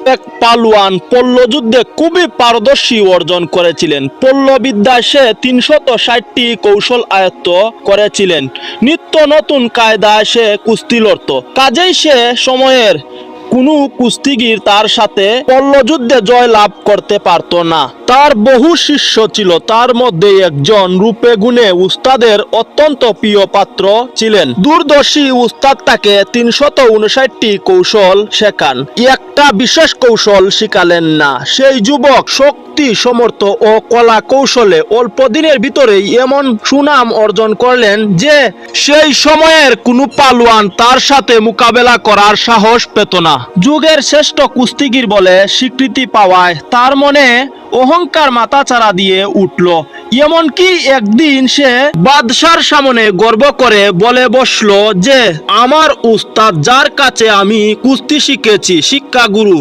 এক পালোয়ান পল্লযুদ্ধে খুবই পারদর্শী অর্জন করেছিলেন। পল্লবিদ্যায় সে ৩৬০টি কৌশল আয়ত্ত করেছিলেন। নিত্য নতুন কায়দায় সে কুস্তি লড়ত। কাজেই সে সময়ের কোনো কুস্তিগীর তার সাথে পল্লযুদ্ধে জয় লাভ করতে পারত না। তার বহু শিষ্য ছিল, তার মধ্যে একজন রূপে গুণে উস্তাদের অত্যন্ত প্রিয় পাত্র ছিলেন। দূরদর্শী উস্তাদ তাকে ৩৫৯টি কৌশল শেখান, একটা বিশেষ কৌশল শিখালেন না। সেই যুবক শক্তি সমর্থ ও কলা কৌশলে অল্প দিনের ভিতরেই এমন সুনাম অর্জন করলেন যে সেই সময়ের কোনো পালোয়ান তার সাথে মোকাবেলা করার সাহস পেত না। যুগের শ্রেষ্ঠ কুস্তিগির বলে স্বীকৃতি পাওয়ায় তার মনে অহংকার মাথাচাড়া দিয়ে উঠল। এমনকি একদিন সে বাদশার সামনে গর্ব করে বলে বসলো যে আমার উস্তাদ, যার কাছে আমি কুস্তি শিখেছি, শিক্ষাগুরু